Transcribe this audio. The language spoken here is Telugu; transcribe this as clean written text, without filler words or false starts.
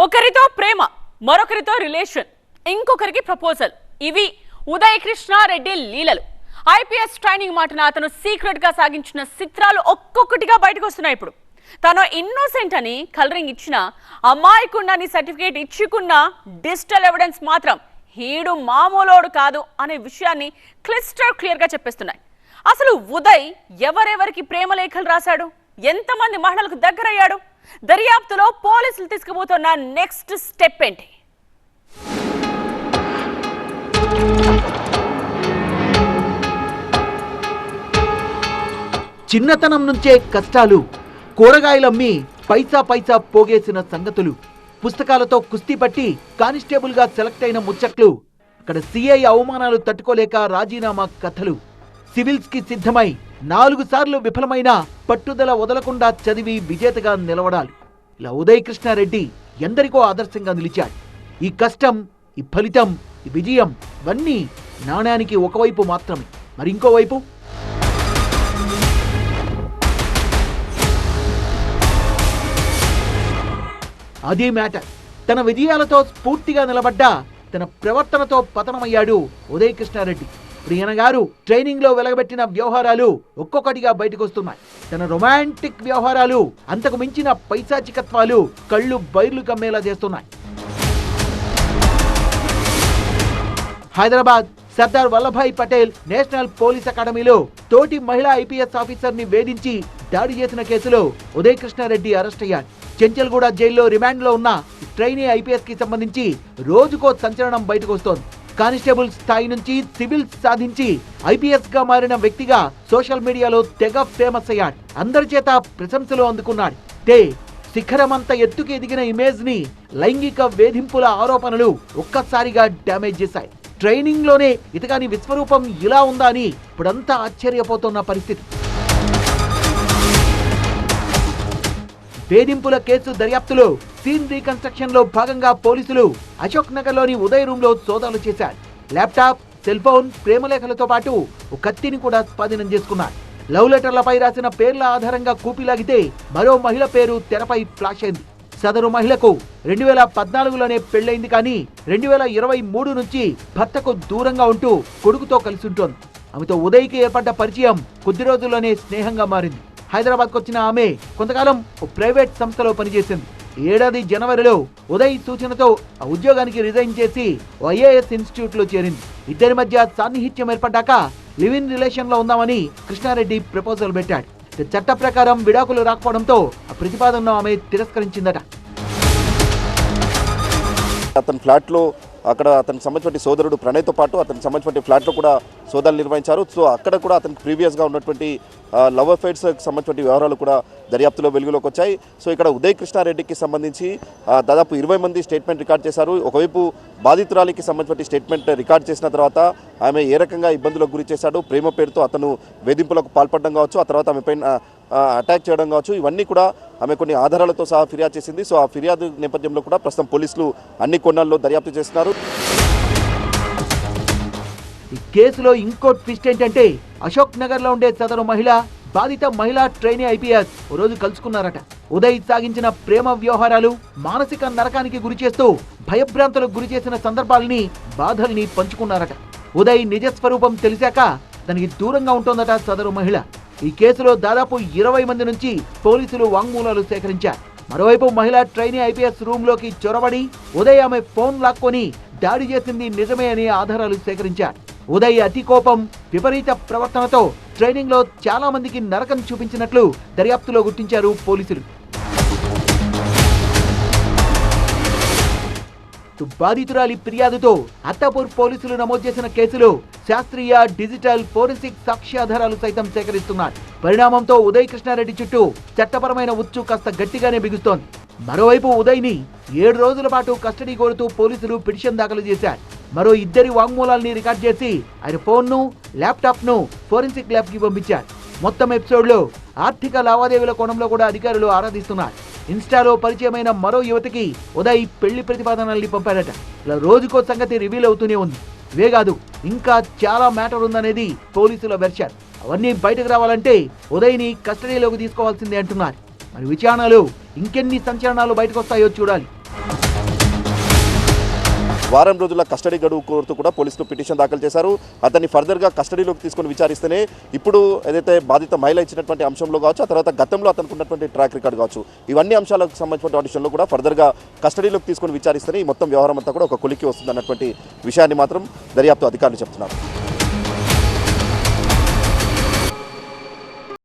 ఒకరితో ప్రేమ, మరొకరితో రిలేషన్, ఇంకొకరికి ప్రపోజల్. ఇవి ఉదయ్ కృష్ణారెడ్డి లీలలు. ఐపీఎస్ ట్రైనింగ్ మాటన అతను సీక్రెట్ గా సాగించిన చిత్రాలు ఒక్కొక్కటిగా బయటకు వస్తున్నాయి. ఇప్పుడు తను ఇన్నోసెంట్ అని కలరింగ్ ఇచ్చిన, అమాయకుండాని సర్టిఫికేట్ ఇచ్చుకున్న డిజిటల్ ఎవిడెన్స్ మాత్రం హీడు మామూలోడు కాదు అనే విషయాన్ని క్లియర్ గా చెప్పేస్తున్నాయి. అసలు ఉదయ్ ఎవరెవరికి ప్రేమ లేఖలు రాశాడు, ఎంతమంది మహిళలకు దగ్గరయ్యాడు, దర్యాప్తులో పోలీసులు తీసుకుపోతున్న నెక్స్ట్ స్టెప్ ఏంటి? చిన్నతనం నుంచే కష్టాలు, కూరగాయలమ్మి పైసా పైసా పోగేసిన సంగతులు, పుస్తకాలతో కుస్తీ పట్టి కానిస్టేబుల్ గా సెలెక్ట్ అయిన ముచ్చట్లు, అక్కడ సిఐ అవమానాలు తట్టుకోలేక రాజీనామా కథలు, సివిల్స్ కి సిద్ధమై 4 సార్లు విఫలమైన పట్టుదల వదలకుండా చదివి విజేతగా నిలవడాలి. ఇలా ఉదయ్ కృష్ణారెడ్డి ఎందరికో ఆదర్శంగా నిలిచాడు. ఈ కష్టం, ఈ ఫలితం, ఈ విజయం ఇవన్నీ నాణ్యానికి ఒకవైపు మాత్రమే. మరి ఇంకోవైపు అదే మ్యాటర్. తన విజయాలతో స్ఫూర్తిగా నిలబడ్డ, తన ప్రవర్తనతో పతనమయ్యాడు ఉదయ్ కృష్ణారెడ్డి. ప్రియన గారు ట్రైనింగ్ లో వెలగబెట్టిన వ్యవహారాలు ఒక్కొక్కటిగా బయటకు వస్తున్నాయి. తన రొమాంటిక్ వ్యవహారాలు, అంతకు మించిన పైశాచికత్వాలు కళ్ళు బైర్లు కమ్మేలా చేస్తున్నాయి. హైదరాబాద్ సర్దార్ వల్లభాయ్ పటేల్ నేషనల్ పోలీస్ అకాడమీలో తోటి మహిళా ఐపీఎస్ ఆఫీసర్ ని వేధించి దాడి చేసిన కేసులో ఉదయ్ కృష్ణారెడ్డి అరెస్ట్ అయ్యాడు. చెంచల్గూడ జైల్లో రిమాండ్ లో ఉన్న ట్రైనీ ఐపీఎస్ కి సంబంధించి రోజుకో సంచలనం బయటకు వస్తోంది. కానిస్టేబుల్ స్థాయి నుంచి సివిల్స్ సాధించి ఐపీఎస్ గా మారిన వ్యక్తిగా సోషల్ మీడియాలో తెగ ఫేమస్ అయ్యాడు. అందరి చేత ప్రశంసలు అందుకున్నాడు. శిఖరమంత ఎత్తుకు ఎదిగిన ఇమేజ్ ని లైంగిక వేధింపుల ఆరోపణలు ఒక్కసారిగా డ్యామేజ్ చేశాయి. ట్రైనింగ్ లోనే ఇతగాని విశ్వరూపం ఇలా ఉందా అని ఇప్పుడంతా ఆశ్చర్యపోతున్న పరిస్థితి. వేధింపుల కేసు దర్యాప్తులో సీన్ రీకన్స్ట్రక్షన్ లో భాగంగా పోలీసులు అశోక్ నగర్ లోని ఉదయ్ రూమ్ లో సోదాలు చేశారు. ల్యాప్టాప్, సెల్ ఫోన్, ప్రేమలేఖలతో పాటు ఒక కత్తిని కూడా స్వాధీనం చేసుకున్నారు. లవ్ లెటర్లపై రాసిన పేర్ల ఆధారంగా కూపిలాగితే మరో మహిళ పేరు తెరపై ఫ్లాష్ అయింది. సదరు మహిళకు 2014లోనే పెళ్లైంది, కానీ 2023 నుంచి భర్తకు దూరంగా ఉంటూ కొడుకుతో కలిసి ఉంటోంది. ఆమెతో ఉదయ్కి ఏర్పడ్డ పరిచయం కొద్ది రోజుల్లోనే స్నేహంగా మారింది. హైదరాబాద్కు వచ్చిన ఆమె కొంతకాలం ఓ ప్రైవేట్ సంస్థలో పనిచేసింది. ఏడాది జనవరిలో ఉదయ్ సూచనతో ఆ ఉద్యోగానికి రిజైన్ చేసి ఐఏఎస్ ఇన్స్టిట్యూట్ లో చేరింది. ఇద్దరి మధ్య సాన్నిహిత్యం ఏర్పడ్డాక లివ్ ఇన్ రిలేషన్ లో ఉందామని కృష్ణారెడ్డి ప్రపోజల్ పెట్టాడు. చట్ట ప్రకారం విడాకులు రాకపోవడంతో ఆ ప్రతిపాదనను ఆమె తిరస్కరించిందట. అతని ఫ్లాట్లో అక్కడ అతనికి సంబంధించిన సోదరుడు ప్రణయ్తో పాటు అతనికి సంబంధించిన ఫ్లాట్లో కూడా సోదాలు నిర్వహించారు. సో అక్కడ కూడా అతనికి ప్రీవియస్గా ఉన్నటువంటి లవ్ అఫైర్స్కి సంబంధించిన వ్యవహారాలు కూడా దర్యాప్తులో వెలుగులోకి వచ్చాయి. సో ఇక్కడ ఉదయ్ కృష్ణారెడ్డికి సంబంధించి దాదాపు 20 మంది స్టేట్మెంట్ రికార్డ్ చేశారు. ఒకవైపు బాధితురాలికి సంబంధించిన స్టేట్మెంట్ రికార్డ్ చేసిన తర్వాత ఆమె ఏ రకంగా ఇబ్బందులకు గురి చేశాడు, ప్రేమ పేరుతో అతను వేధింపులకు పాల్పడడం కావచ్చు, ఆ తర్వాత ఆమె పైన అటాక్ చేయడం కావచ్చు, ఇవన్నీ కూడా ఆమె కొన్ని ఆధారాలతో సహా ఫిర్యాదు చేసింది. సో ఆ ఫిర్యాదు నేపథ్యంలో కూడా ప్రస్తుతం పోలీసులు అన్ని కోణాల్లో దర్యాప్తు చేస్తున్నారు. ఈ కేసులో ఇంకో ట్విస్ట్ ఏంటంటే అశోక్ నగర్ లో ఉండే సదరు మహిళ, బాధిత మహిళా ట్రైనీ ఐపీఎస్ ఓ రోజు కలుసుకున్నారట. ఉదయ్ సాగించిన ప్రేమ వ్యవహారాలు, మానసిక నరకానికి గురి చేస్తూ భయభ్రాంతులకు గురి చేసిన సందర్భాలని, బాధల్ని పంచుకున్నారట. ఉదయ్ నిజస్వరూపం తెలిసాక తనకి దూరంగా ఉంటోందట సదరు మహిళ. ఈ కేసులో దాదాపు 20 మంది నుంచి పోలీసులు వాంగ్మూలాలు సేకరించారు. మరోవైపు మహిళా ట్రైనీ ఐపీఎస్ రూమ్ లోకి చొరబడి ఉదయ్ ఆమె ఫోన్ లాక్కొని దాడి చేసింది నిజమే అని ఆధారాలు సేకరించారు. ఉదయ్ అతి కోపం, విపరీత ప్రవర్తనతో ట్రైనింగ్ లో చాలా మందికి నరకం చూపించినట్లు దర్యాప్తులో గుర్తించారు పోలీసులు. బాధితురాలి ఫిర్యాదుతో అత్తాపూర్ పోలీసులు నమోదు చేసిన కేసులో శాస్త్రీయ, డిజిటల్, ఫోరెన్సిక్ సాక్ష్యాధారాలు సైతం సేకరిస్తున్నారు. పరిణామంతో ఉదయ్ కృష్ణారెడ్డి చుట్టూ చట్టపరమైన ఉచ్చు కాస్త గట్టిగానే బిగుస్తోంది. మరోవైపు ఉదయ్ ని 7 రోజుల పాటు కస్టడీ కోరుతూ పోలీసులు పిటిషన్ దాఖలు చేశారు. మరో 2 వాంగ్మూలాల్ని రికార్డ్ చేసి ఆయన ఫోన్ను, ల్యాప్టాప్ను ఫోరెన్సిక్ ల్యాబ్ కి పంపించారు. మొత్తం ఎపిసోడ్లో ఆర్థిక లావాదేవీల కోణంలో కూడా అధికారులు ఆరాధిస్తున్నారు. ఇన్స్టాలో పరిచయమైన మరో యువతికి ఉదయ్ పెళ్లి ప్రతిపాదనల్ని పంపారట. ఇలా రోజుకో సంగతి రివీల్ అవుతూనే ఉంది. ఇవే కాదు, ఇంకా చాలా మ్యాటర్ ఉందనేది పోలీసుల వెర్షన్. అవన్నీ బయటకు రావాలంటే ఉదయ్ని కస్టడీలోకి తీసుకోవాల్సిందే అంటున్నారు. మరి విచారణలో ఇంకెన్ని సంచలనాలు బయటకు వస్తాయో చూడాలి. వారం రోజుల కస్టడీ గడువు కోరుతూ కూడా పోలీసులు పిటిషన్ దాఖలు చేశారు. అతన్ని ఫర్దర్గా కస్టడీలోకి తీసుకొని విచారిస్తేనే ఇప్పుడు ఏదైతే బాధిత మహిళ ఇచ్చినటువంటి అంశంలో కావచ్చు, ఆ తర్వాత గతంలో అతనికి ఉన్నటువంటి ట్రాక్ రికార్డ్ కావచ్చు, ఇవన్నీ అంశాలకు సంబంధించిన ఆడిషన్లో కూడా ఫర్దర్గా కస్టడీలోకి తీసుకొని విచారిస్తేనే ఈ మొత్తం వ్యవహారం అంతా కూడా ఒక కొలిక్కి వస్తుంది అన్నటువంటి విషయాన్ని మాత్రం దర్యాప్తు అధికారులు చెప్తున్నారు.